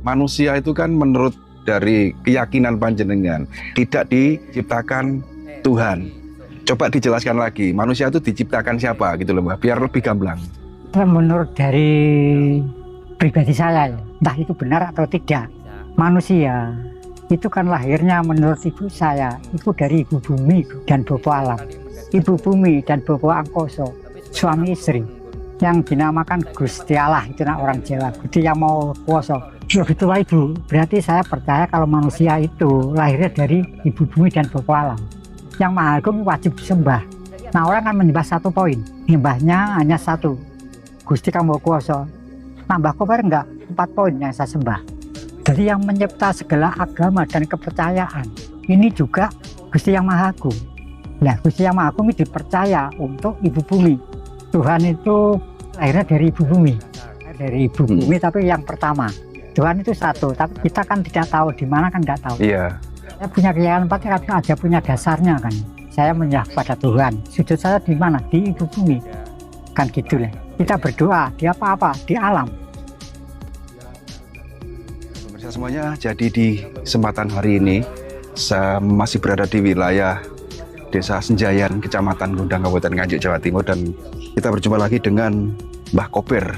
Manusia itu kan menurut dari keyakinan panjenengan tidak diciptakan Tuhan. Coba dijelaskan lagi, manusia itu diciptakan siapa gitu loh Mbak, biar lebih gamblang. Menurut dari pribadi saya, entah itu benar atau tidak, manusia itu kan lahirnya menurut ibu saya, itu dari ibu bumi dan bapa alam. Ibu bumi dan bapa angkoso, suami istri, yang dinamakan Gusti Allah, itu orang Jawa, Gusti yang mau kuasa. Ya itulah ibu, berarti saya percaya kalau manusia itu lahirnya dari ibu bumi dan bapa alam. Yang Maha Agung wajib disembah. Nah orang kan menyembah satu poin, nyembahnya hanya satu, Gusti kamu kuasa. Nambah koper enggak, 4 poin yang saya sembah. Jadi yang mencipta segala agama dan kepercayaan ini juga Gusti yang Maha Agung. Nah Gusti yang Maha Agung ini dipercaya untuk ibu bumi. Tuhan itu lahirnya dari ibu bumi, dari ibu bumi tapi yang pertama. Tuhan itu satu, tapi kita kan tidak tahu di mana, kan nggak tahu. Iya. Saya punya keyakinan pasti ada punya dasarnya kan. Saya menyerah pada Tuhan. Sujud saya di mana? Di ibu bumi. Kan gitu lah. Kita berdoa di apa-apa, di alam. Pemirsa semuanya, jadi di kesempatan hari ini saya masih berada di wilayah Desa Senjayan, Kecamatan Gondang, Kabupaten Nganjuk, Jawa Timur, dan kita berjumpa lagi dengan Mbah Kober,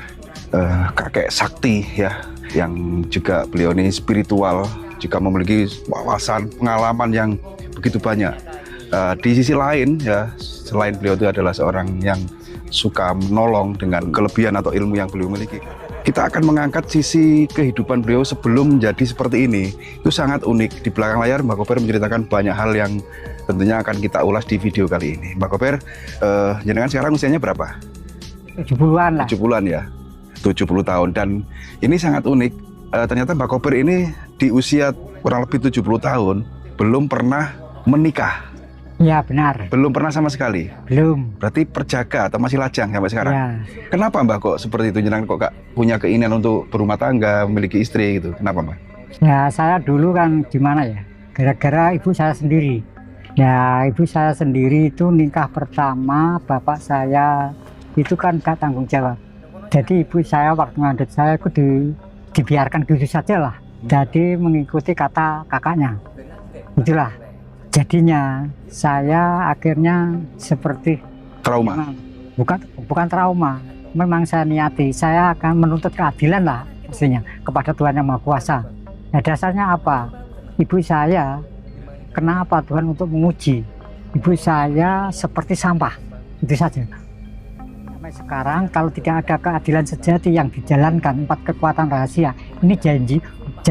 kakek sakti ya, yang juga beliau ini spiritual, juga memiliki wawasan, pengalaman yang begitu banyak. Di sisi lain ya, selain beliau itu adalah seorang yang suka menolong dengan kelebihan atau ilmu yang beliau miliki. Kita akan mengangkat sisi kehidupan beliau sebelum menjadi seperti ini. Itu sangat unik. Di belakang layar Mbak Kober menceritakan banyak hal yang tentunya akan kita ulas di video kali ini. Mbak Kober, jenengan sekarang usianya berapa? 70-an lah. 70-an ya, 70 tahun. Dan ini sangat unik. Ternyata Mbak Kober ini di usia kurang lebih 70 tahun belum pernah menikah. Ya benar. Belum pernah sama sekali. Belum. Berarti perjaka atau masih lajang sampai sekarang. Ya. Kenapa Mbak kok seperti itu? Jenengan kok Kak punya keinginan untuk berumah tangga, memiliki istri gitu? Kenapa Mbak? Ya saya dulu kan gimana ya, gara-gara ibu saya sendiri. Ya ibu saya sendiri itu nikah pertama, bapak saya itu kan gak tanggung jawab. Jadi ibu saya waktu ngandut saya itu dibiarkan gitu saja lah. Jadi mengikuti kata kakaknya. Itulah. Jadinya saya akhirnya seperti Trauma? Bukan trauma. Memang saya niati, saya akan menuntut keadilan lah pastinya kepada Tuhan Yang Maha Kuasa. Nah dasarnya apa? Ibu saya, kenapa Tuhan untuk menguji? Ibu saya seperti sampah, itu saja. Sampai sekarang kalau tidak ada keadilan sejati yang dijalankan 4 kekuatan rahasia, ini janji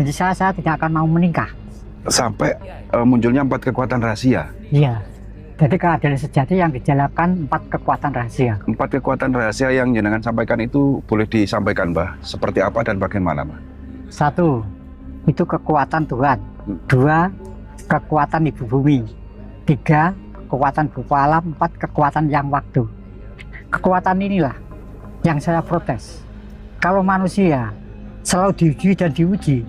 saya tidak akan mau menikah. Sampai munculnya 4 kekuatan rahasia? Iya. Jadi keadilan sejati yang dijalankan 4 kekuatan rahasia. 4 kekuatan rahasia yang jenengan sampaikan itu boleh disampaikan Mbah. Seperti apa dan bagaimana Mbah? 1, itu kekuatan Tuhan. 2, kekuatan ibu bumi. 3, kekuatan bapa alam. 4, kekuatan yang waktu. Kekuatan inilah yang saya protes. Kalau manusia selalu diuji dan diuji,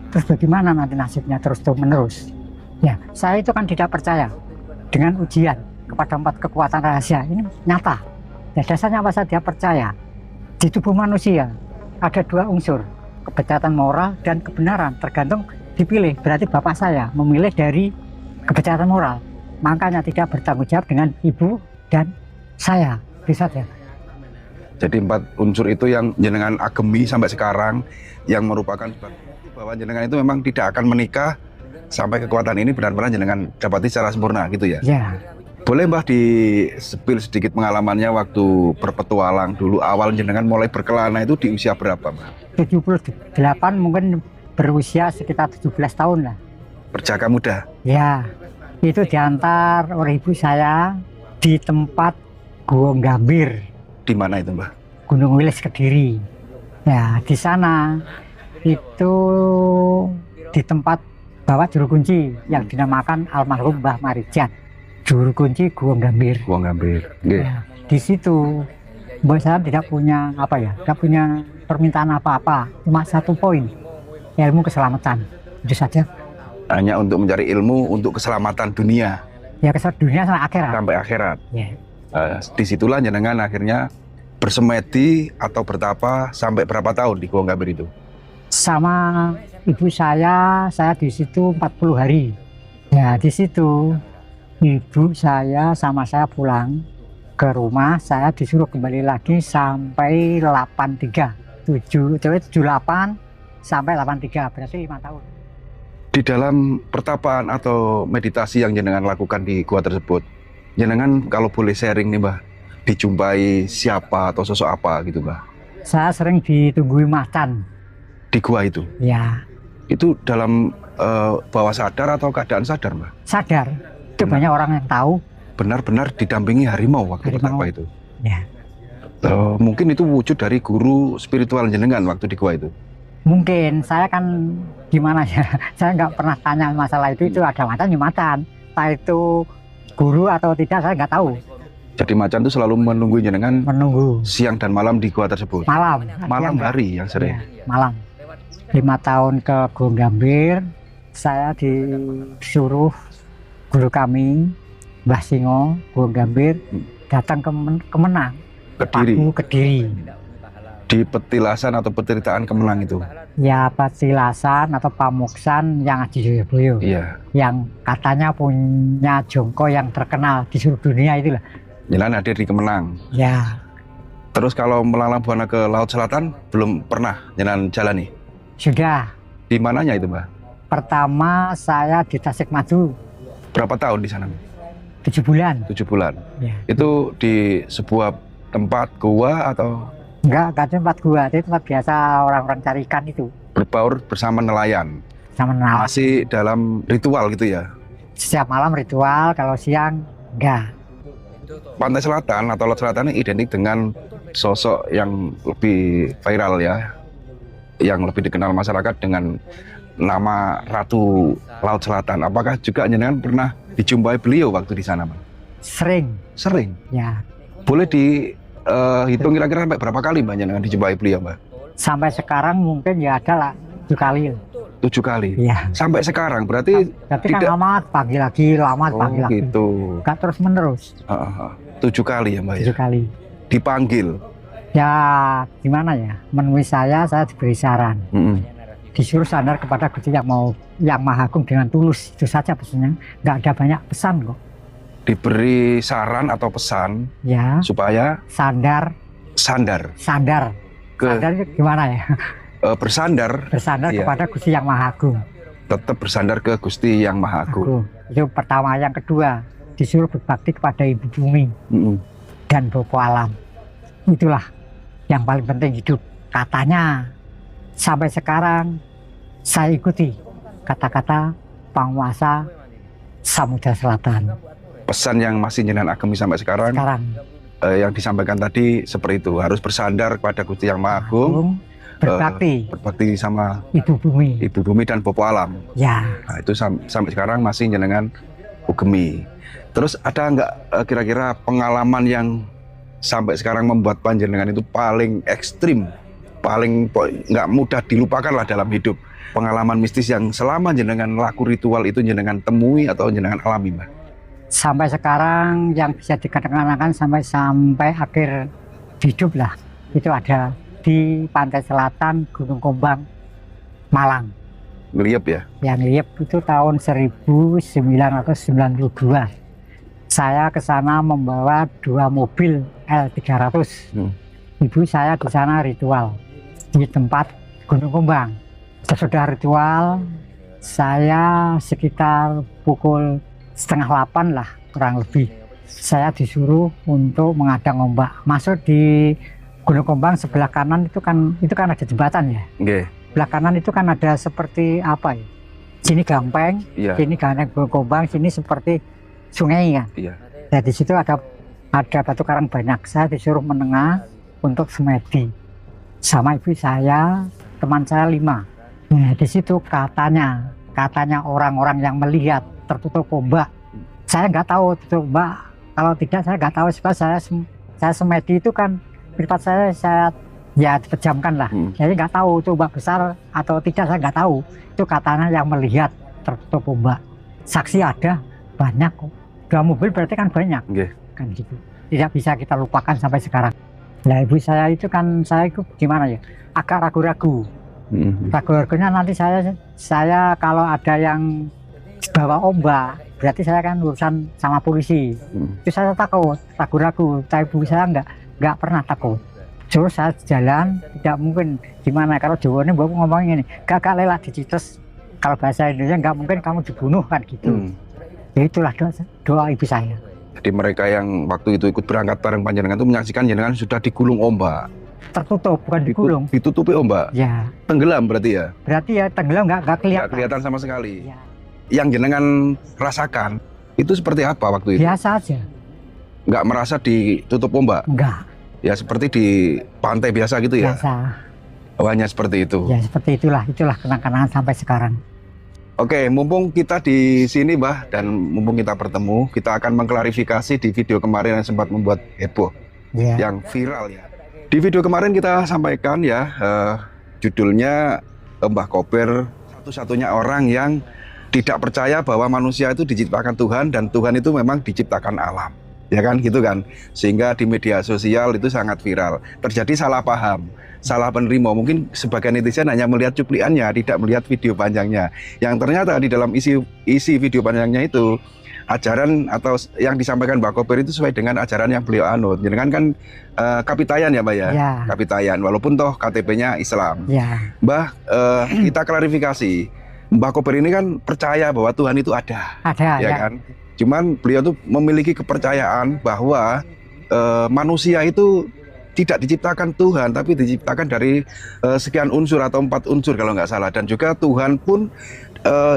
terus bagaimana nanti nasibnya terus-menerus? Ya, saya itu kan tidak percaya dengan ujian kepada 4 kekuatan rahasia ini nyata. Dan dasarnya apa saya tidak percaya? Di tubuh manusia ada 2 unsur, kebejatan moral dan kebenaran, tergantung dipilih. Berarti bapak saya memilih dari kebejatan moral, makanya tidak bertanggung jawab dengan ibu dan saya. Bisa ya. Jadi 4 unsur itu yang jenengan agemi sampai sekarang, yang merupakan bahwa jenengan itu memang tidak akan menikah sampai kekuatan ini benar-benar jenengan dapati secara sempurna gitu ya? Ya. Boleh Mbah di spill sedikit pengalamannya waktu berpetualang dulu, awal jenengan mulai berkelana itu di usia berapa Mbah? 78, mungkin berusia sekitar 17 tahun lah. Berjaka muda? Ya, itu diantar oleh ibu saya di tempat Gunung Gambir. Di mana itu Mbah? Gunung Wilis, Kediri. Ya, di sana itu di tempat bawa juru kunci yang dinamakan almarhum Mbah Marijan. Juru kunci Gunung Gambir. Gunung Gambir. Ya, di situ Mbak saya tidak punya tidak punya permintaan apa-apa, cuma 1 poin, ilmu keselamatan. Itu saja. Hanya untuk mencari ilmu untuk keselamatan dunia. Ya, keselamatan dunia sampai akhirat. Sampai akhirat. Ya. Disitulah jenengan akhirnya bersemedi atau bertapa sampai berapa tahun di Gunung Gambir itu? Sama ibu saya di situ 40 hari. Ya di situ ibu saya sama saya pulang ke rumah, saya disuruh kembali lagi sampai 83, 78 sampai 83, berarti 5 tahun. Di dalam pertapaan atau meditasi yang jenengan lakukan di gua tersebut, jenengan kalau boleh sharing nih Mbah, dijumpai siapa atau sosok apa gitu Mbah? Saya sering ditungguin macan. Di gua itu? Ya. Itu dalam bawah sadar atau keadaan sadar Mbah? Sadar. Itu Benar. banyak orang yang tahu. Benar-benar didampingi harimau waktu Harimau. bertapa itu? Ya. Mungkin itu wujud dari guru spiritual jenengan waktu di gua itu? Mungkin saya kan gimana ya, saya nggak pernah tanya masalah itu ada macan ya macan. Entah itu guru atau tidak saya nggak tahu. Jadi macan itu selalu menunggu jenengan Menunggu siang dan malam di gua tersebut? malam. Malam Siang, hari yang sering? ya, malam. 5 tahun ke Gunung Gambir, saya disuruh guru kami, Mbah Singo, Gunung Gambir, datang ke Kemenang, Kediri? Paku Kediri. Di petilasan atau petiritaan Kemenang itu? Ya petilasan atau pamuksan yang di Joyoboyo, Iya. yang katanya punya jongko yang terkenal di seluruh dunia itulah. Jenengan hadir di Kemenang. Ya Terus kalau melalang buana ke Laut Selatan belum pernah jenengan jalani? sudah. Di mananya itu Mbah? Pertama saya di Tasikmalaya Berapa tahun di sana? 7 bulan. 7 bulan. Ya. Itu di sebuah tempat gua atau Enggak tempat gua, itu tempat biasa orang-orang cari ikan itu. berbaur bersama nelayan? Sama nelayan. Masih dalam ritual gitu ya? Setiap malam ritual, kalau siang enggak. Pantai Selatan atau Laut Selatan ini identik dengan sosok yang lebih viral ya, yang lebih dikenal masyarakat dengan nama Ratu Laut Selatan. Apakah juga jenengan pernah dijumpai beliau waktu di sana, Bang? Sering. Sering. Ya. Boleh dihitung kira-kira sampai berapa kali Mbak jenengan dijumpai beliau, Mbak? Sampai sekarang mungkin ya ada lah 7 kali. 7 kali. Iya. Sampai sekarang berarti Tapi tidak. kan lama pagi lagi, lama pagi lagi. Gitu. Enggak terus menerus. 7 kali ya Mbak ya? 7 kali. Dipanggil. Ya gimana ya, menemui saya diberi saran. Disuruh sadar kepada Gusti yang Maha Agung dengan tulus, itu saja pesannya. Nggak ada banyak pesan kok. Diberi saran atau pesan Ya, supaya sadar sandar ke sadar itu gimana ya? bersandar, Bersandar Iya. kepada Gusti yang Maha Agung. tetap bersandar ke Gusti yang Maha Agung. Itu pertama. Yang kedua, disuruh berbakti kepada Ibu Bumi dan Bopo Alam. Itulah yang paling penting hidup. Katanya sampai sekarang saya ikuti kata-kata penguasa Samudra Selatan. Pesan yang masih jenengan agemi sampai sekarang, yang disampaikan tadi seperti itu, harus bersandar kepada Gusti yang Maha Agung, berbakti sama Ibu Bumi dan Bopo Alam. Ya. Nah, itu sampai sekarang masih jenengan ugemi. Terus ada nggak kira-kira pengalaman yang sampai sekarang membuat panjenengan itu paling ekstrim, paling nggak mudah dilupakan lah dalam hidup? Pengalaman mistis yang selama jenengan laku ritual itu jenengan temui atau jenengan alami, Mbak? Sampai sekarang yang bisa dikatakan sampai akhir hidup lah, itu ada di Pantai Selatan Gunung Kombang, Malang. Ngeliep ya? Yang liep itu tahun 1992. Saya ke sana membawa 2 mobil L300. Ibu saya di sana ritual di tempat Gunung Kombang. Sesudah ritual, saya sekitar pukul 7:30 lah kurang lebih. Saya disuruh untuk mengadang ombak. Masuk di Gunung Kombang sebelah kanan itu kan ada jembatan ya. Nggih. Sebelah kanan itu kan ada seperti apa ya? Sini gampeng, Iya. sini Gunung Kombang, sini seperti sungai kan. Iya. Nah, di situ ada batu karang banyak. Saya disuruh menengah untuk semedi. Sama ibu saya, teman saya 5. Nah, di situ katanya orang-orang yang melihat tertutup ombak. Saya nggak tahu tutup ombak. Kalau tidak saya nggak tahu, sebab saya semedi itu kan privat saya ya dipejamkan lah. Jadi nggak tahu itu ombak besar atau tidak, saya nggak tahu. Itu katanya yang melihat tertutup ombak. Saksi ada banyak kok. 2 mobil berarti kan banyak. Kan gitu. Tidak bisa kita lupakan sampai sekarang. Nah, ibu saya itu kan saya itu gimana ya? Agak ragu-ragu. Ragu-ragunya nanti saya kalau ada yang bawa ombak, berarti saya kan urusan sama polisi. Itu saya takut, ragu-ragu. Tapi bu saya nggak pernah takut. Terus saya jalan, tidak mungkin gimana kalau Jawa ini bapak ngomongin ini, gak lelak dicites. Kalau bahasa Indonesia nggak mungkin kamu dibunuh kan gitu. Ya itulah doa ibu saya. Jadi mereka yang waktu itu ikut berangkat bareng panjenengan itu menyaksikan jenengan sudah digulung ombak. Tertutup, bukan digulung. Ditutupi ombak. Ya. Tenggelam berarti ya? Berarti ya tenggelam nggak kelihatan. Nggak kelihatan sama sekali. Ya. Yang jenengan rasakan itu seperti apa waktu itu? Biasa aja. Nggak merasa ditutup ombak? Enggak. Ya seperti di pantai biasa gitu ya? Biasa. Oh, hanya seperti itu? Ya seperti itulah kenang-kenangan sampai sekarang. Oke, mumpung kita di sini Mbah, dan mumpung kita bertemu, kita akan mengklarifikasi di video kemarin yang sempat membuat heboh, yang viral ya. Di video kemarin kita sampaikan ya, judulnya Mbah Kober satu-satunya orang yang tidak percaya bahwa manusia itu diciptakan Tuhan dan Tuhan itu memang diciptakan alam. Ya kan gitu kan, sehingga di media sosial itu sangat viral. Terjadi salah paham, salah penerima. Mungkin sebagian netizen hanya melihat cupliannya, tidak melihat video panjangnya. Yang ternyata di dalam isi video panjangnya itu ajaran atau yang disampaikan Mbah Kober itu sesuai dengan ajaran yang beliau anut. Jadi kan Kapitayan ya Mbak ya? Ya. Kapitayan, walaupun toh KTP-nya Islam. Ya. Mbah, kita klarifikasi. Mbah Kober ini kan percaya bahwa Tuhan itu ada. Ada ya ya. Kan? Cuman beliau tuh memiliki kepercayaan bahwa manusia itu tidak diciptakan Tuhan, tapi diciptakan dari sekian unsur atau 4 unsur kalau nggak salah. Dan juga Tuhan pun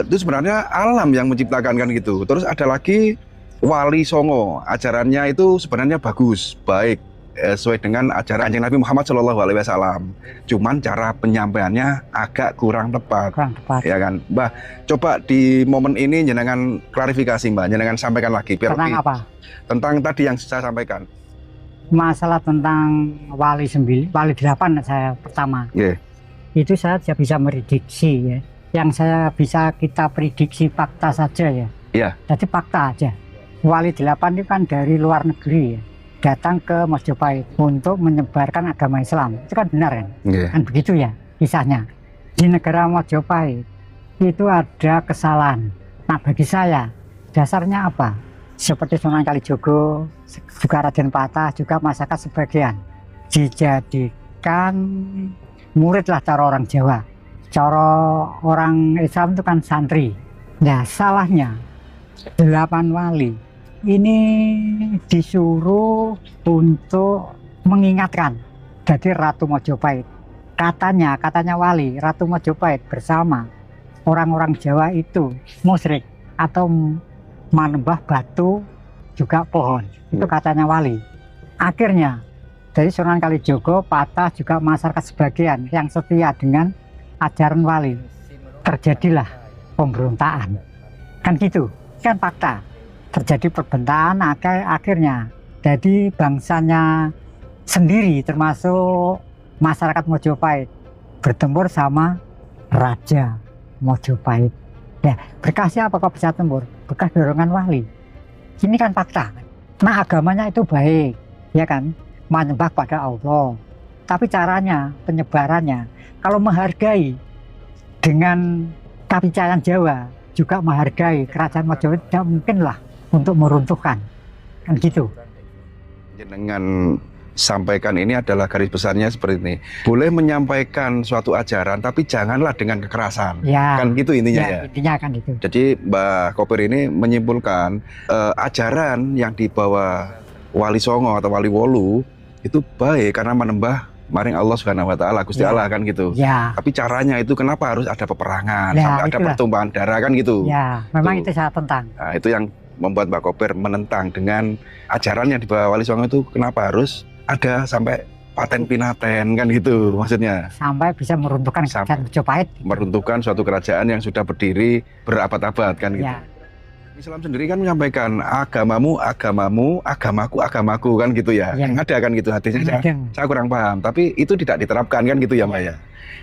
itu sebenarnya alam yang menciptakan kan gitu. Terus ada lagi Wali Songo, ajarannya itu sebenarnya bagus, baik, sesuai dengan ajaran Kanjeng Nabi Muhammad SAW. Cuman cara penyampaiannya agak kurang tepat. Kurang tepat. Ya kan, Mbah. Coba di momen ini jenengan klarifikasi Mbah, jenengan sampaikan lagi biar Tentang apa? Tentang tadi yang saya sampaikan. Masalah tentang Wali 9, Wali 8 saya pertama. Itu saya tidak bisa merediksi ya. Yang saya bisa kita prediksi fakta saja ya. Iya. Jadi fakta aja. Wali 8 itu kan dari luar negeri ya. Datang ke Majapahit untuk menyebarkan agama Islam. Itu kan benar kan? Kan begitu ya kisahnya. Di negara Majapahit itu ada kesalahan. Nah bagi saya dasarnya apa? Seperti Sunan Kalijogo, juga Raden Patah, juga masyarakat sebagian dijadikan murid lah cara orang Jawa. Cara orang Islam itu kan santri. Nah salahnya 8 wali ini disuruh untuk mengingatkan. Jadi Ratu Majapahit katanya wali Ratu Majapahit bersama orang-orang Jawa itu musyrik atau menyembah batu juga pohon. Itu katanya wali. Akhirnya dari Sunan Kalijogo, Patah, juga masyarakat sebagian yang setia dengan ajaran wali, terjadilah pemberontakan. Kan gitu, kan fakta. Terjadi perbentaan, akhirnya jadi bangsanya sendiri termasuk masyarakat Majapahit bertempur sama Raja Majapahit. Ya, berkasnya apa kok bisa tempur? Bekas dorongan wali. Ini kan fakta. Nah agamanya itu baik, ya kan? Menyembah pada Allah. Tapi caranya, penyebarannya, kalau menghargai dengan kepercayaan Jawa, juga menghargai kerajaan Majapahit, tidak mungkin lah untuk meruntuhkan, kan gitu. Jenengan sampaikan ini adalah garis besarnya seperti ini. Boleh menyampaikan suatu ajaran, tapi janganlah dengan kekerasan. Ya, kan gitu intinya ya. Intinya kan itu. Jadi Mbah Kober ini menyimpulkan ajaran yang dibawa Wali Songo atau Wali Wolu itu baik karena menembah maring Allah Subhanahu wa taala, Gusti Allah kan gitu. Ya. Tapi caranya itu kenapa harus ada peperangan, sampai ada pertumpahan darah kan gitu. Ya, memang itu saya tentang. Nah, itu yang membuat Mbah Kober menentang dengan ajaran yang dibawa Wali Songo itu kenapa harus ada sampai paten pinaten kan gitu maksudnya. Sampai bisa meruntuhkan kerajaan Majapahit. Meruntuhkan suatu kerajaan yang sudah berdiri berabad-abad kan gitu. Ya. Islam sendiri kan menyampaikan agamamu, agamamu, agamaku, agamaku kan gitu ya. Yang ada kan gitu hadisnya. Saya kurang paham, tapi itu tidak diterapkan kan gitu ya Mbak ya.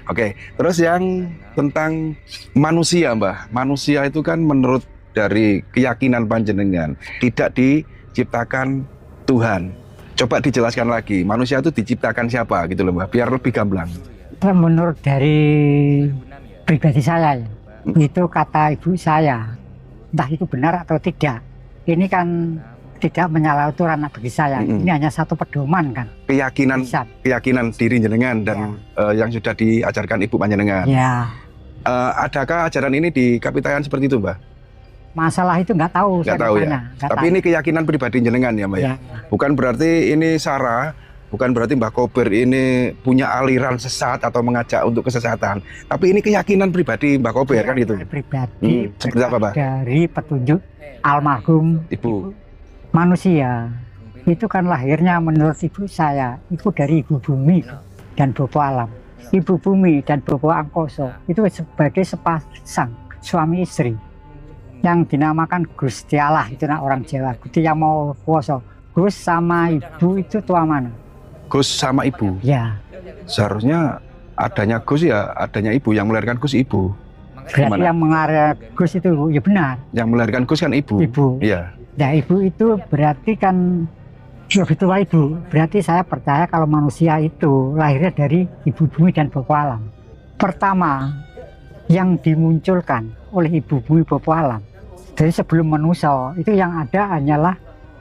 Oke, terus yang tentang manusia Mbah. Manusia itu kan menurut dari keyakinan panjenengan tidak diciptakan Tuhan. Coba dijelaskan lagi, manusia itu diciptakan siapa gitu loh Mbah, biar lebih gamblang. Menurut dari pribadi saya ya, itu kata ibu saya, entah itu benar atau tidak. Ini kan tidak menyalahi aturan bagi saya. Ini hanya satu pedoman kan. Keyakinan diri jenengan dan yang sudah diajarkan ibu panjenengan. Ya. Adakah ajaran ini di Kapitayan seperti itu, Mbah? Masalah itu nggak tahu. Nggak tahu ya. Tapi ini keyakinan pribadi jenengan ya, Mbak. Ya. Bukan berarti ini sara. Bukan berarti Mbah Kober ini punya aliran sesat atau mengajak untuk kesesatan. Tapi ini keyakinan pribadi Mbah Kober kan gitu. Pribadi. Seperti apa, Mbah? Dari petunjuk almarhum ibu. Manusia itu kan lahirnya menurut ibu saya itu dari ibu bumi dan bopo alam. Ibu bumi dan bopo angkoso itu sebagai sepasang suami istri yang dinamakan Gusti Allah, itu orang Jawa. Gusti yang mau kuoso. Gus sama ibu itu tua mana? Gus sama ibu? Ya. Seharusnya adanya Gus ya, adanya ibu, yang melahirkan Gus ibu. Berarti Gimana? yang mengarah Gus itu ya benar. Yang melahirkan Gus kan ibu? Ibu. Iya. Nah ibu itu berarti kan lebih tua ibu. Berarti saya percaya kalau manusia itu lahirnya dari ibu bumi dan bopo alam. Pertama yang dimunculkan oleh ibu bumi bopo alam dari sebelum manusia itu yang ada hanyalah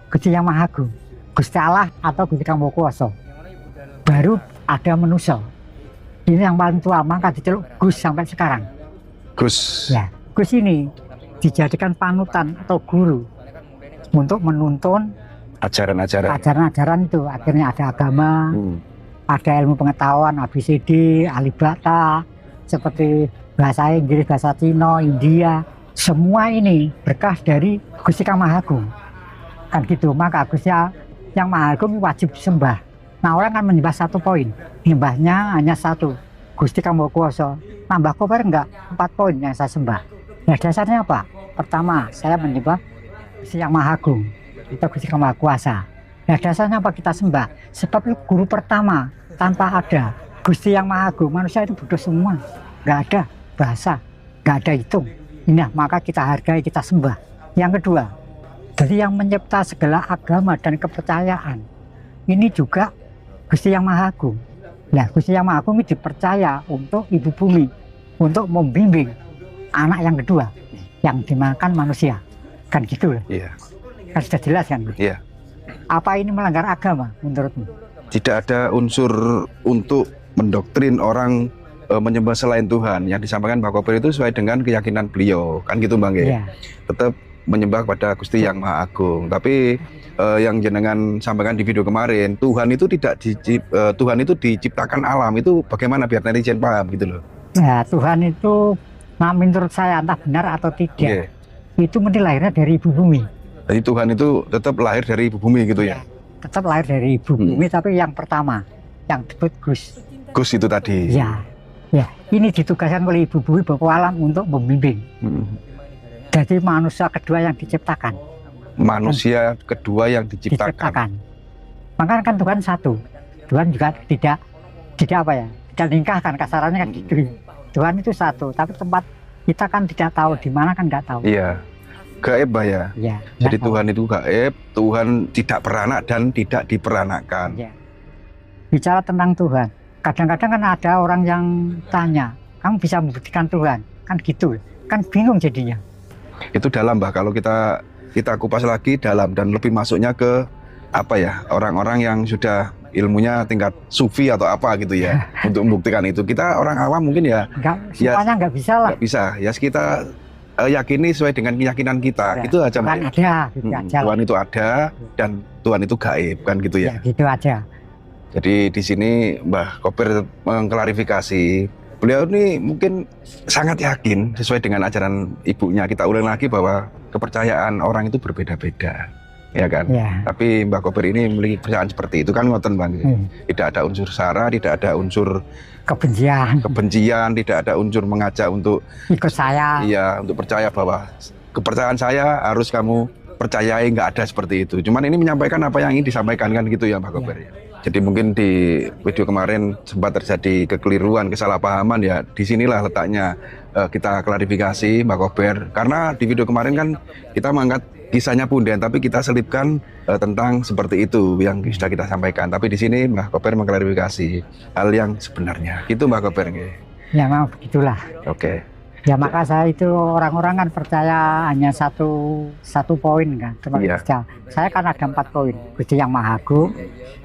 Gusti Yang Maha Agung, Gusti Allah atau Gusti Kang Maha Kuwasa. Baru ada manusia. Ini yang paling tua, maka diceluk Gus sampai sekarang. Gus. Ya, Gus ini dijadikan panutan atau guru untuk menuntun ajaran-ajaran itu. Akhirnya ada agama, ada ilmu pengetahuan, ABCD, alibata, seperti bahasa Inggris, bahasa Cina, India. Semua ini berkah dari Gusti Kang Maha Agung. Kan gitu, maka Gusti Yang Maha Agung wajib disembah. Nah orang kan menyembah satu poin, nyembahnya hanya satu, Gusti Kang Maha Kuwasa. Nambah koper enggak, 4 poin yang saya sembah. Nah dasarnya apa? Pertama, saya menyembah Gusti Yang Maha Agung atau Gusti Kang Maha Kuwasa. Nah dasarnya apa kita sembah? Sebab itu guru pertama, tanpa ada Gusti Yang Maha Agung, manusia itu bodoh semua, nggak ada bahasa, nggak ada hitung. Nah maka kita hargai, kita sembah. Yang kedua, jadi yang mencipta segala agama dan kepercayaan ini juga Gusti Yang Maha Agung. Nah Gusti Yang Maha Agung ini dipercaya untuk ibu bumi, untuk membimbing anak yang kedua yang dimakan manusia. Kan gitu loh. Iya. Kan sudah jelas kan? Iya. Apa ini melanggar agama menurutmu? Tidak ada unsur untuk mendoktrin orang menyembah selain Tuhan. Yang disampaikan Mbah Kober itu sesuai dengan keyakinan beliau. Kan gitu Bang ya? Iya. Tetap menyembah pada Gusti Yang Maha Agung. Tapi yang jenengan sampaikan di video kemarin, Tuhan itu Tuhan itu diciptakan alam. Itu bagaimana biar netizen paham gitu loh. Ya Tuhan itu, nah menurut saya entah benar atau tidak, itu mesti lahirnya dari ibu bumi. Jadi Tuhan itu tetap lahir dari ibu bumi gitu ya? Tetap lahir dari ibu bumi, tapi yang pertama, yang disebut Gus. Gus itu tadi? Ya, ya. Ini ditugaskan oleh ibu bumi Bapa Alam untuk membimbing. Jadi manusia kedua yang diciptakan. Manusia kedua yang diciptakan. Makanya kan Tuhan satu. Tuhan juga tidak apa ya? Tidak nikahkan, kasarannya kan gitu. Tuhan itu satu, tapi tempat kita kan tidak tahu di mana, kan nggak tahu. Iya. Gaib ya. Ya, jadi Tuhan itu gaib, Tuhan tidak beranak dan tidak diperanakkan. Ya. Bicara tentang Tuhan, kadang-kadang kan ada orang yang tanya, kamu bisa membuktikan Tuhan? Kan gitu, kan bingung jadinya. Itu dalam Mbah, kalau kita kupas lagi dalam dan lebih masuknya ke apa ya, orang-orang yang sudah ilmunya tingkat sufi atau apa gitu ya untuk membuktikan itu. Kita orang awam mungkin ya semuanya nggak bisa lah. Nggak bisa, ya kita yakini sesuai dengan keyakinan kita. Ya, itu aja. Tuhan ada, gitu aja. Tuhan itu ada dan Tuhan itu gaib, kan gitu ya. Ya gitu aja. Jadi di sini Mbah Kober mengklarifikasi. Beliau ini mungkin sangat yakin sesuai dengan ajaran ibunya. Kita ulang lagi bahwa kepercayaan orang itu berbeda-beda, ya kan? Ya. Tapi Mbah Kober ini memiliki kepercayaan seperti itu kan, ngoten Bang. Tidak ada unsur sara, tidak ada unsur kebencian, tidak ada unsur mengajak untuk ikut saya. Iya, untuk percaya bahwa kepercayaan saya harus kamu percayai, nggak ada seperti itu. Cuman ini menyampaikan apa yang ingin disampaikan kan gitu ya Mbah Kober ya. Jadi mungkin di video kemarin sempat terjadi kekeliruan, kesalahpahaman ya. Disinilah letaknya kita klarifikasi Mbak Kober. Karena di video kemarin kan kita mengangkat kisahnya Punden, tapi kita selipkan tentang seperti itu yang sudah kita sampaikan. Tapi di sini Mbak Kober mengklarifikasi hal yang sebenarnya. Itu Mbak Kober. Ya memang begitulah. Oke. Ya maka saya itu orang-orang kan percaya hanya satu poin kan. Iya. Saya kan ada 4 poin. Gusti yang Maha Agung,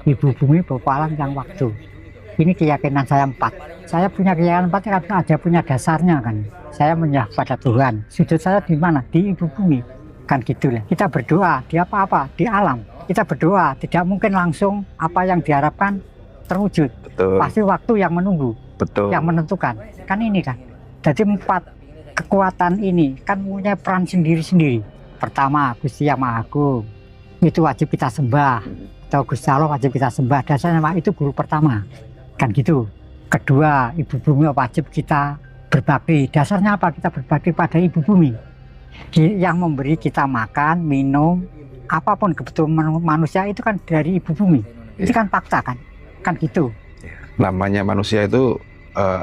Ibu Bumi, Bapa Alam, yang waktu. Ini keyakinan saya 4. Saya punya keyakinan 4 karena ada punya dasarnya kan. Saya menyerah pada Tuhan. Sujud saya di mana? Di Ibu Bumi. Kan gitulah. Kita berdoa di apa-apa, di alam. Kita berdoa tidak mungkin langsung apa yang diharapkan terwujud. Betul. Pasti waktu yang menunggu. Betul. Yang menentukan. Kan ini kan. Jadi 4 kekuatan ini kan punya peran sendiri-sendiri. Pertama, Gusti yang Maha Agung. Itu wajib kita sembah. Atau Gusti Allah wajib kita sembah. Dasarnya itu guru pertama. Kan gitu. Kedua, Ibu Bumi wajib kita berbakti. Dasarnya apa? Kita berbakti pada Ibu Bumi. Yang memberi kita makan, minum, apapun kebutuhan manusia itu kan dari Ibu Bumi. Itu kan fakta kan. Kan gitu. Namanya manusia itu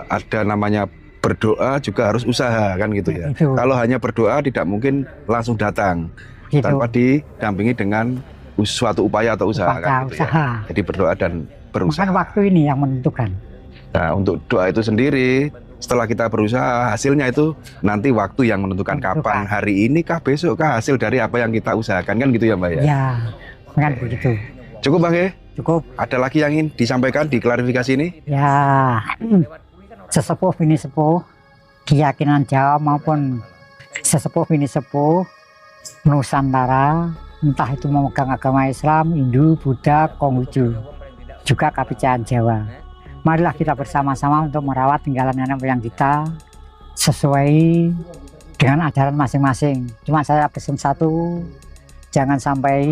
ada namanya berdoa juga harus usaha kan gitu ya. Itu. Kalau hanya berdoa tidak mungkin langsung datang Gitu. tanpa didampingi dengan suatu upaya atau usaha kan gitu usaha. ya. Jadi berdoa dan berusaha. Maka waktu ini yang menentukan. Nah, untuk doa itu sendiri setelah kita berusaha hasilnya itu nanti waktu yang menentukan kapan, hari ini kah, besok kah, hasil dari apa yang kita usahakan kan gitu ya Mbak ya. Ya, kan begitu. Cukup Bang ya? Cukup. Ada lagi yang ingin disampaikan di klarifikasi ini? Ya, sesepuh ini sepuh, keyakinan Jawa maupun sesepuh ini sepuh, Nusantara, entah itu memegang agama Islam, Hindu, Buddha, Konghucu, juga kepercayaan Jawa. Marilah kita bersama-sama untuk merawat tinggalan nenek moyang kita sesuai dengan ajaran masing-masing. Cuma saya pesan satu, jangan sampai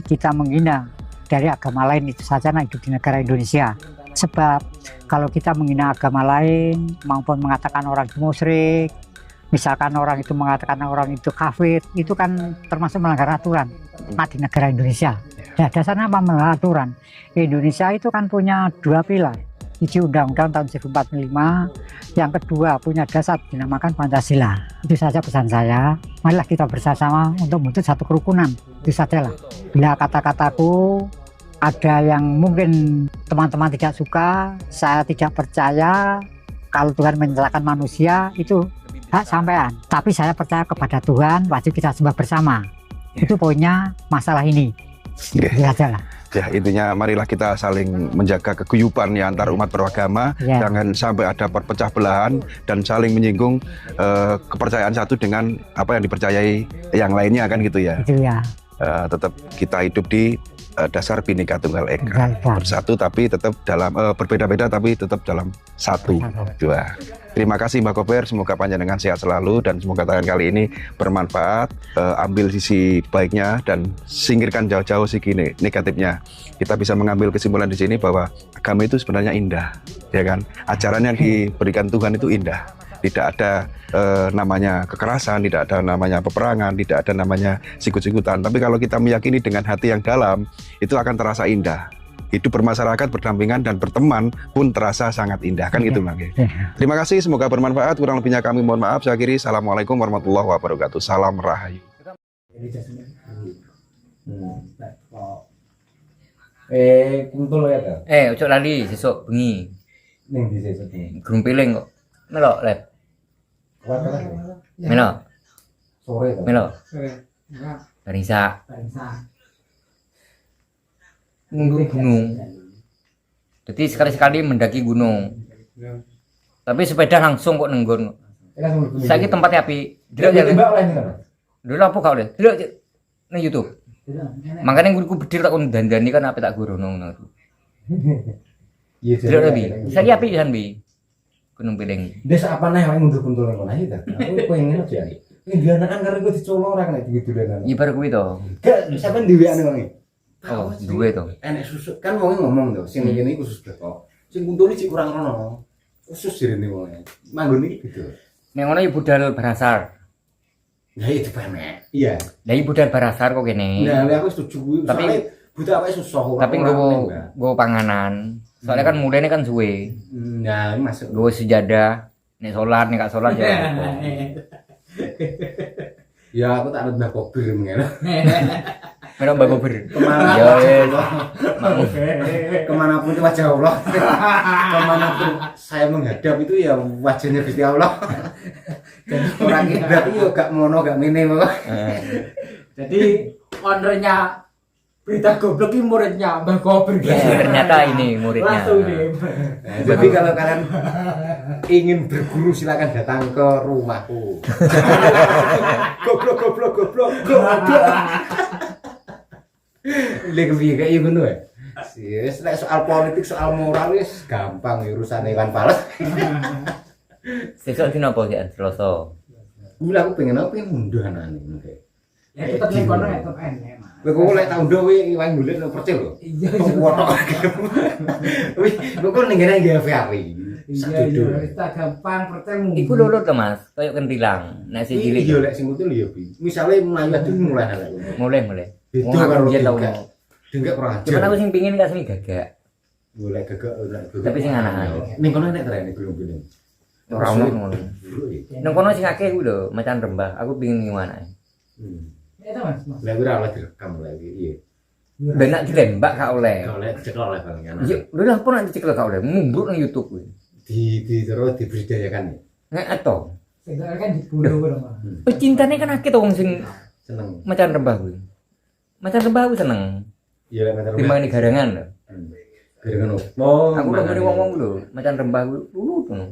kita menghina dari agama lain itu saja nah hidup di negara Indonesia. Sebab kalau kita menghina agama lain maupun mengatakan orang itu musyrik, misalkan orang itu mengatakan orang itu kafir, itu kan termasuk melanggar aturan di negara Indonesia. Ya, dasarnya apa melanggar aturan? Indonesia itu kan punya 2 pilar. Isi Undang-Undang tahun 1945, yang kedua punya dasar dinamakan Pancasila. Itu saja pesan saya. Marilah kita bersama untuk membentuk satu kerukunan. Itu sajalah. Bila kata-kataku ada yang mungkin teman-teman tidak suka, saya tidak percaya kalau Tuhan menciptakan manusia itu hak sampean. Tapi saya percaya kepada Tuhan, wajib kita sembah bersama. Itu poinnya masalah ini. Itu sajalah. Ya intinya marilah kita saling menjaga keguyuban ya antar umat beragama, jangan sampai ada perpecah belahan dan saling menyinggung kepercayaan satu dengan apa yang dipercayai yang lainnya kan gitu ya. Itu ya. Tetap kita hidup di dasar Bhinneka Tunggal Ika, bersatu tapi tetap dalam berbeda-beda tapi tetap dalam satu. Dua. Terima kasih Mbak Kober, semoga panjenengan sehat selalu dan semoga tayangan kali ini bermanfaat. Ambil sisi baiknya dan singkirkan jauh-jauh sisi negatifnya. Kita bisa mengambil kesimpulan di sini bahwa agama itu sebenarnya indah, ya kan? Ajaran yang diberikan Tuhan itu indah. Tidak ada namanya kekerasan, tidak ada namanya peperangan, tidak ada namanya sikut-sikutan. Tapi kalau kita meyakini dengan hati yang dalam, itu akan terasa indah. Hidup bermasyarakat, berdampingan, dan berteman pun terasa sangat indah. Kan gitu, Bang. Terima kasih, semoga bermanfaat. Kurang lebihnya kami mohon maaf. Saya akhiri. Assalamualaikum warahmatullahi wabarakatuh. Salam Rahayu. Kumpul ya ta? Ojo lali sesuk bengi. Ning di sesuk iki. Gurung piling kok. Melok, Lep. Kuat kan? Melok. Sore ta. Melok. Barisa. Mundur gunung. Jadi sekali-sekali mendaki gunung. Tapi sepeda langsung kok nenggon. Saiki tempatnya api. Delok ya. Mbak oleh nih. Dulu apa kau deh? Delok ning YouTube. Makanya gue bedil tak dandani kan apa tak gurono ngono. Iya. Delok lebih. Saiki api kan bi. Gunung Piling. Des apa nih yang mundur kuntul ngono iki ta. Aku pengen aja. Ini dia anak karo gue dicolong ora kena gitu-gitu. Iya baru kuwi to. Gak sampean dheweane wong iki. Oh, duwe to. Enek susu kan wong ngomong to, sing ngene iki khusus bleko. Sing kuntuli sik kurang ngono. Khusus direne wong. Manggon iki gitu. Ning ngono ya budal barasar. Lah itu pemek. Iya. Lah iki budal barasar kok kene. Nah, aku setuju kuwi. Tapi butuh apa susah. Tapi gue panganan. Soalnya kan mulainya kan suwe. Nah, ini masuk. Gue sejadah. Nek sholat, nek gak sholat ya. Ya aku tak ada mbak kober ngene. Mereka mbak ber. Kemana? Ya wes. Kemanapun itu wajah Allah. Kemanapun saya menghadap itu ya wajahnya Gusti Allah. Orang kiblat itu gak mono gak minim kok. Jadi ownernya berita goblok ini muridnya Mbah Kober. Ternyata ini muridnya. Langsung nih. Jadi kalau kalian ingin berguru silakan datang ke rumahku. Goblok. Lek piye kayak ngono ya. Wis nek soal politik, soal moral wis gampang urusan Iwan Fals. Sesuk dina apa sih? Selasa. Mula aku pengen mundur anane ngene. Ya tetep ning kono ya tetep enek. Kowe kok lek tau ndo kowe iwang golek nang percil lho. Iya. Wotok. Wih, kok ning ngene nggih Ferry. Iya, kita gampang percaya. Iku lho to Mas, koyo kentilang. Nek si cilik. Iya lek sing kutul ya Bi. Misale mlayu adu mulai halek. Mulai. Beda karo dia tahu. Dengkek kurang ajar. Cuman aku sing pingin gak seni gagak. Golek gagak lek. Tapi sing anak-anak. Ning kono nek trene belum-belum. Ora ono ngono. Nang kono sing akeh ku lho, macan rembah. Aku pingin ngwana. Itu Mas. Lah ora oleh direkam lagi. Iya. Ben nak ditembak gak oleh. Oleh cekel oleh bang kan. Ya, lho lah pun nanti cekel gak oleh. Mumbruk nang YouTube kuwi. Di terus diberdayakan. Nek ato. Sebenarnya kan dibunuh lho Mas. Cintane kan akeh to wong sing Seneng. macan rembah kuwi. Macan rembah aku seneng. Iya lek meter. Timbang di garangan lho. Garangan opo? Aku udah ngene wong-wong lho, macan rembah kuwi lulu ngono.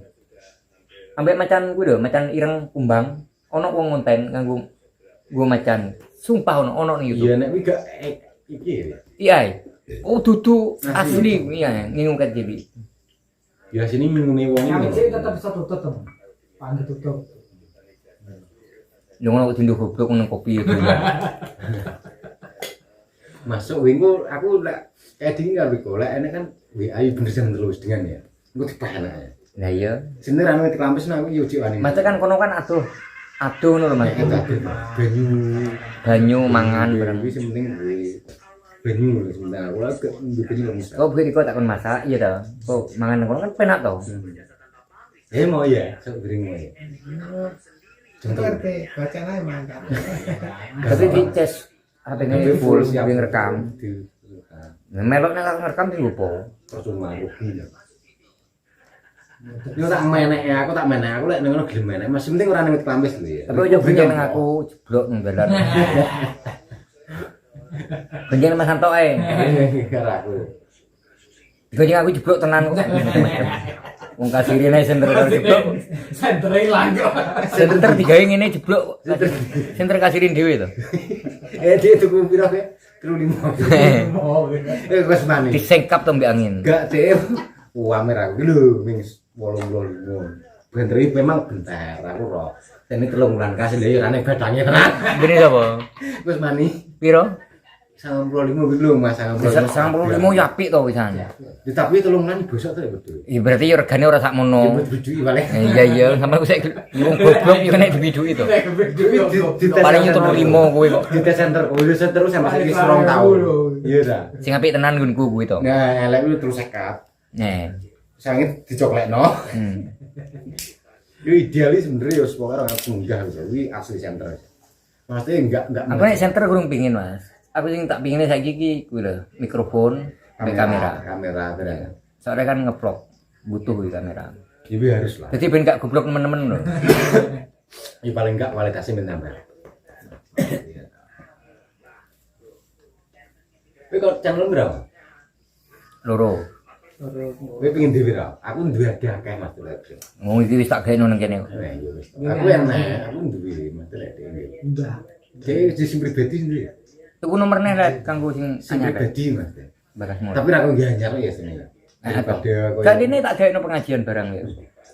Ambek macan kuwi lho, macan ireng kumbang, ono wong ngonten nganggo macan. Sumpah ono ning YouTube. Iya nek iki gak iki ya. Iya. Oh dudu asli iya, ngingukat jadi. Ya sini ngene wong Yang ini. sih tetap bisa tutup tuh. Panggil tutup. Yo ngono tindu goblok nang kopi itu. Masuk wingu aku lek eding karo golek enek kan WA bener jam terus dengan ya. Engko dipenak ya. Lah iya. Sebenarnya anu diklampes aku yo cek wani. Mas kan kono kan aduh ngono lho Mas. Banyu Banyu mangan bareng. Wis penting banyu sebentar aku lagi bikin lemes. Kok beri kok takon masak iya ta. Kok mangan kono kan penak to. Mau ya, sok bring mau ya. Contoh. Baca aja mantap. Tapi di ces HP-ne full siap ngerekam. Melok nang ngerekam sing lupa. Percuma rugi. Yo tak menek ya, aku tak menek. Aku lek ngono gelem menek. Masih penting ora nang klampes lho ya. Tapi ojo benjing nang aku jeblok nang dalan. Benjing Mas Santo ae. Karo aku. Benjing aku jeblok tenan kok. Wong kasirine senter karo jeblok. Senter ilang kok. Senter digawe ngene jeblok. Senter kasirin dhewe to. Dia tuku piro ke? 35. Oh. Wes manis. Disengkap to mbek angin. Enggak, Cek. Wamer aku lho, ming 85. Bener memang bentar aku ro. Ini 3 bulan kasih lho ya ane badange tenan. Gini sapa? Wes mani. Piro? 95 lho Mas, 95. 95 ya apik to wisan. Ya, tapi 3 bulan bosok to ya betul. Iya berarti ya regane ora sak Ya mono. bujuki balik. Iya sama aku saiki wong goblok yo nek dibiduki to. Paling yo 35 kowe kok. Di tes center, terus sampai saiki 2 tahun. Iya ta. Sing apik tenan nggonku kuwi to. Nah, elek itu terus sekat. Nah. Sange dicoklekno. Yo idealis sebenarnya yo pokoke ora munggah lho. Kuwi asli center. Maksudnya enggak. Aku nek center kurang pingin, Mas. Aku sing tak pingine saiki iki kuwi lho, mikrofon, kamera. Kamera bener. Soalnya kan ngeplok, butuh kuwi kamera. Jadi harus lah. Jadi ben gak goblok temen-temen lho. Ya paling enggak kualitasnya nambah. Kowe kok channel berapa? Loro. Kowe pengen dhewe ra? Aku duwe akeh Mas Tulek. Ngomong iki wis tak gawe nang kene. Ya wis. Aku enak, aku duwe Mas Tulek dhewe. Udah. Dhewe sing pribadi sendiri. Tuku nomornya lek kanggo sing Sing anyar. pribadi Mas. Bakas murah. Tapi ra kok nggih anyar ya sini. Daripada koyo Kali ini tak gawe no pengajian barang ya.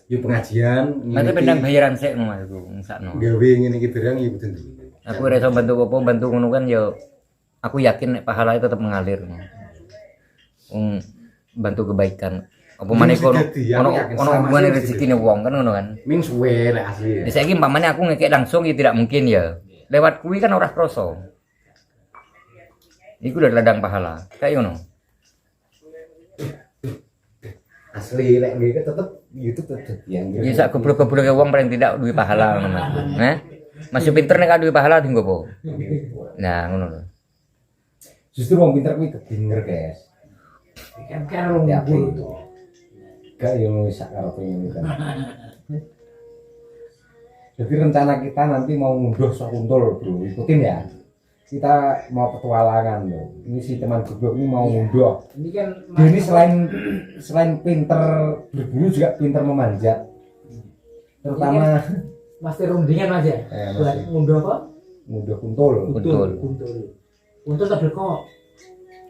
yo pengajian, Mate pendang bayaran sik no Mas aku ngesakno. gawe ngene iki barang ya kudu duwe. Aku ora iso bantu apa bantu ngono kan ya aku yakin nek pahala tetep mengalir. Bantu kebaikan. Apa maneh kono ono hubungan rezekine wong kan ngono kan. Ming suwe lek asli. Di saiki umpamane aku ngekek langsung ya tidak mungkin ya. Lewat kuwi kan ora kroso. Iku udah ladang pahala. Kayak ngono. Asli lek nggih tetep YouTube tetep yang Ya sak goblok-goblok wong paling tidak duwe pahala ngono Mas. Nah, masih pinter nek duwe pahala dienggo apa? Nah, ngono lho. Justru wong pinter kuwi kedenger, guys. Kan rong Ya bul. itu. Gak yang sak karepe ngene kan. Jadi rencana kita nanti mau ngunduh sok kuntul, Bro. Ikutin ya. Kita mau petualangan loh. Ini si teman goblok ini mau ngunduh. Ini kan Dia ini selain pinter berburu juga pinter memanjat. Terutama masih rundingan Mas ya. masih. Buat ngunduh apa? ngunduh kuntul. Kuntul. Kuntul. Kuntul tak kok.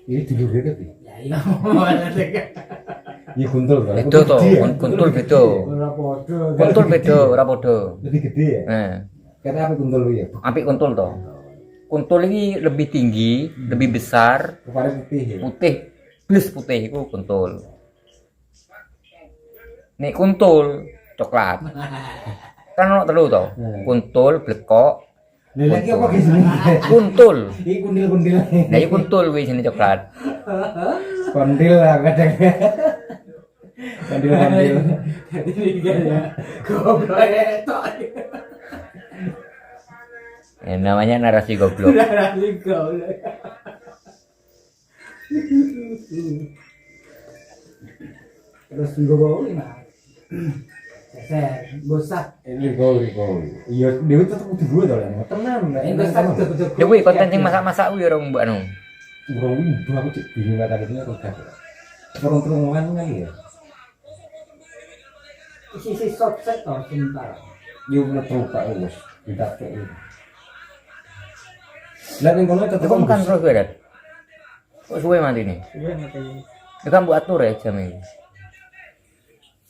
Ini dulu gitu sih. Ya iya. Mana sih? Iya kuntul kan. Beda to, kuntul beda. Ora podo. Kuntul beda, ora padha. Lebih gede ya. Nah, Kata apa kuntul lu ya? apik kuntul to. Kuntul ini lebih tinggi, lebih besar, Kepala putih ya. putih, plus putih itu kuntul. Nek kuntul coklat. Kan ono telu to. Kuntul, blekok, Lagi apa guys ini? kuntul. Ini kundil-kundil. Nah, iki kuntul kuwi jenenge coklat. Kondil lah kadang. Kondil-kondil. Ini kan ya. Goblok tok. Ya, namanya narasi goblok. Narasi goblok. Terus juga bau ini Mas. Saya bosak. Ini gol. Iya, dia itu tetap kudu dua to lah. Tenan. Ini bosak betul-betul. Ya kuwi konten sing masak-masak kuwi ora mbok anu. Bro, itu aku cek bingung kata gitu kok gak. Terung-terungan kali ya. Sisi subset toh sebentar. Yo metu Pak Us. Tidak kayak ini. Lah ning kono tetep Kok makan terus kowe, Dat? Kok suwe mati nih? Sudah mati. Ya kan buat atur ya jam ini.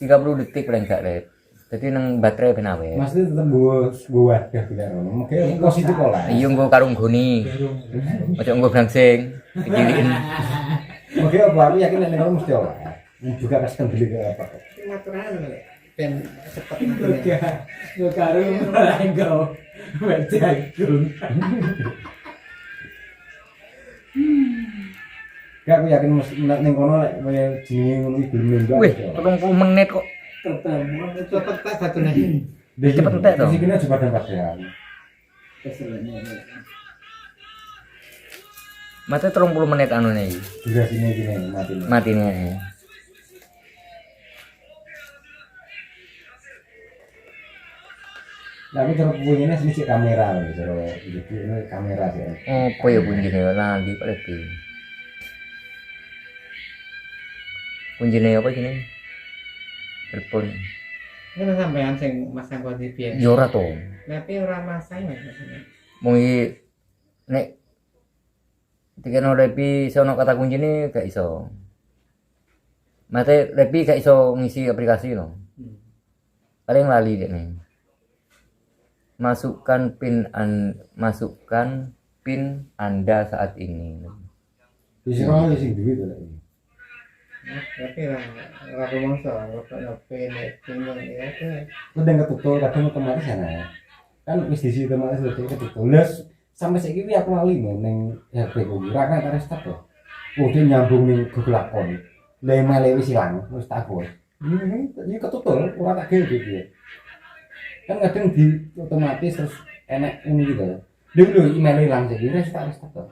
30 detik paling gak, Dat. Jadi nang baterai ben awet. Mas itu tetep gua wadah bilang ngono. Mungkin positif kok lah. Iya nggo karung goni. Ojo nggo brangsing, dicilikin. Mungkin apa aku yakin nek kono mesti olah. Juga kasih beli ke apa. Maturan ben cepet yo karo engko. Jagung. Gak aku yakin mesti ning kono lek kaya jenenge ngono iki belum enggak. Wih, 30 menit kok. Ketemu cepet tak batune. Cepet entek to. Di sini aja padang-padang. Mate 30 menit anu nih. Durasinya gini mati. Matine. Nah, aku terus punya ini sih kamera loh, ini kamera sih. Apa ya kuncine lali Pak Lebi. Kuncine apa jenenge? Telepon. Ini sampean sing masang kode piye? Ya ora to. Tapi ora masang ya. Mung iki nek dikene Lebi iso ono kata kuncine gak iso. Mate Lebi gak iso ngisi aplikasi loh. Paling lali dek nih. Masukkan pin Anda saat ini. Di sini orang sih duit lah ini. Tapi ora rumangsa, ora pene tinggal ya. Kadang ketutup, kadang otomatis sana. Kan wis di situ otomatis udah ketutup. Las sampai segitu aku lali mau neng HP gue. Raka tak restart tuh. Oh dia nyambung nih Google Account. Lema wis hilang, wis tak buat. Ini ketutup, orang tak gede gitu ya. Kan kadang di otomatis terus enak ini gitu. Dulu email hilang jadi restart tuh.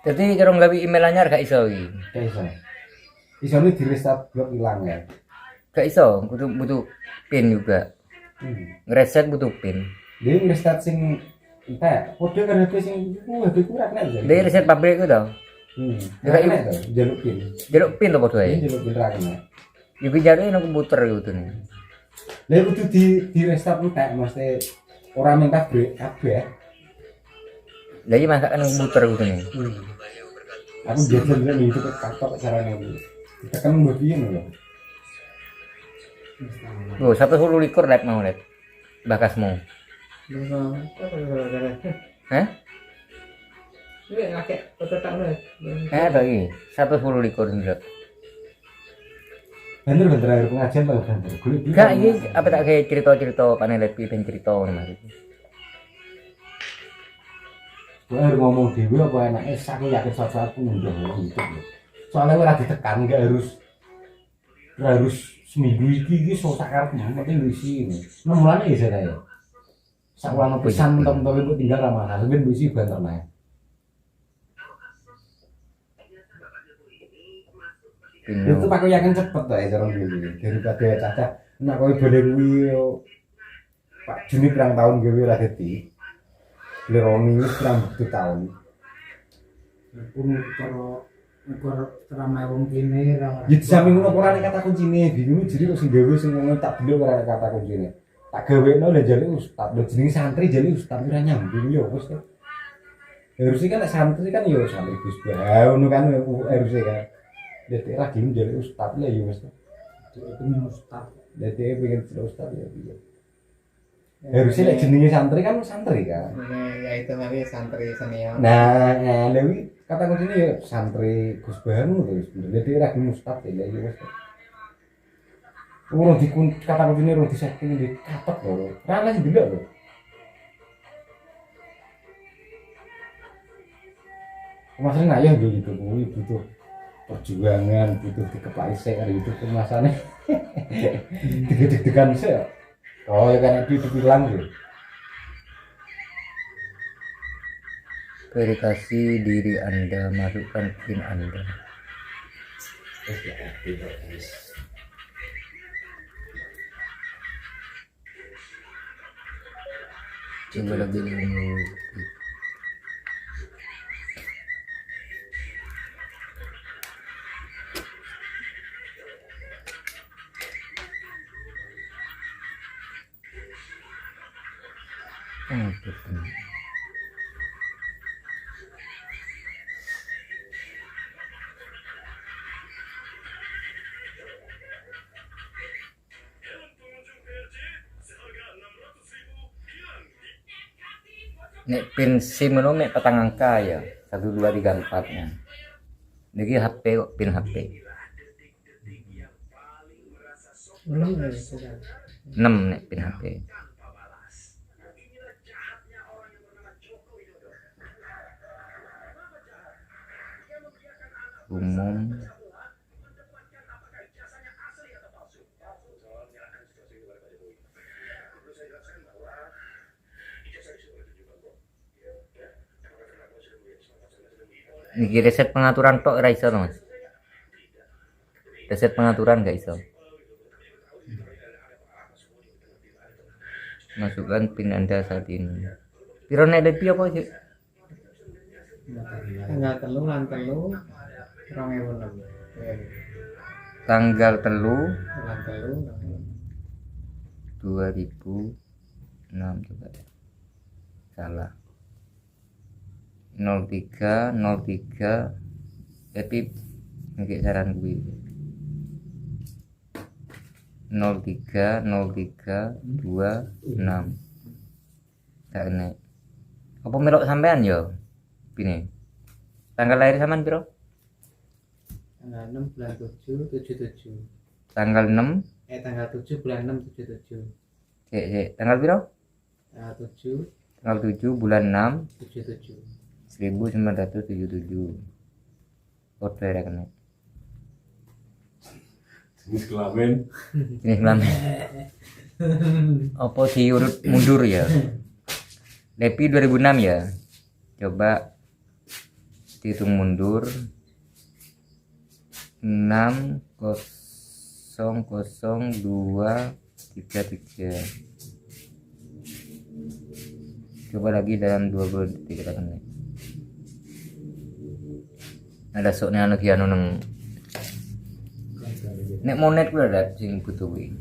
Jadi cara nggawe email anyar gak iso iki. Gak iso. Iso ini di restart blok hilang ya. Gak iso, butuh pin juga. Ngereset butuh pin. Dia restart sing entah, kode kan HP sing HP kurang nek. Dari reset pabrik itu tau. Dia enak tuh, jaluk pin. Jaluk pin to padha ae. Ini jaluk pin ra kena. Iki jaluk nang komputer gitu nih. Lah kudu di restart entek mesti ora mung pabrik kabeh. Lah iki masak nang komputer gitu nih. Aku jajan dulu itu kakak caranya iki. Ditekan mbok piye lho. Oh, 120 likur lep mau lep. Bakasmu. Hah? Ini akeh foto tak lho. Bagi 110 likur ndrek. Bener air pengajian tau bener. Gak iki apa tak kayak cerita-cerita panel lepi ben cerita ngono Mas. Gue ngomong dewe apa enaknya, aku yakin suatu saat pun udah YouTube. Soalnya ora ditekan, nggak harus seminggu iki so sakarepmu penting isi ini. 6 bulan ya saya. Sak wulan pisan mentok-mentok ibu tinggal ra makan, ben isi banter nae. Itu aku yakin cepet lah cara ngene. Daripada caca nek kowe boleh kuwi Pak Juni pirang tahun gawe ora dadi. Leroni wis pirang betul tahun. Pun kalau ekor ramai wong kene ra. Ya disami ngono ora nek kata kuncine bingung jadi kok sing gawe sing ngono tak delok ora kata kuncine. Tak gawekno lha jane ustaz, lho jenenge santri jane ustaz ora nyambung ya wis. Harusnya kan nek santri kan ya santri Gus Bah. Ngono kan harusnya kan. Dadi ra gelem jane ustaz lah ya wis. Itu ustaz. Dadi pengen jadi ustaz ya piye. Harusnya lek jenenge santri kan santri kan. Ya itu tadi santri senior. Nah, lewi kata kuncinya ya santri Gus Bah ngono terus. Dadi ra gelem ustaz ya wis. Urung kata kuncinya urung disetting di kapet lho. Ra lah ndelok lho. Maksudnya nah ya gitu, kuwi butuh perjuangan, butuh dikeplaki sik karo itu kemasane. Deg-degan sik. Oh ya kan itu dibilang gitu. Verifikasi diri Anda, masukkan PIN Anda. Coba lebih dulu. Betul. Nek pin SIM itu mek petang angka ya 1 2 3 4 nya. Niki HP kok pin HP. 6 nek pin HP. Umum niki reset pengaturan tok ora iso Mas. Reset pengaturan gak iso. Masukkan PIN Anda saat ini. Piro nek lebih apa sih? Tanggal 3 lan 3 2006. Tanggal 3 Lan 3 2006 coba. Salah. 03 tapi nggak saran gue 03 26 gak enak apa melok sampean yo pine tanggal lahir sampean piro tanggal 6 bulan 7 77. tanggal 6 Tanggal 7 bulan 6 77. tanggal piro Tanggal 7 tanggal 7 bulan 6 77. 1977 kode ya kena Jenis kelamin. jenis kelamin apa diurut mundur ya Lepi 2006 ya coba dihitung mundur 6000233 coba lagi dalam 20 detik kita kena ada soknya anu ki anu nang nek monet kuwi ada sing butuh kuwi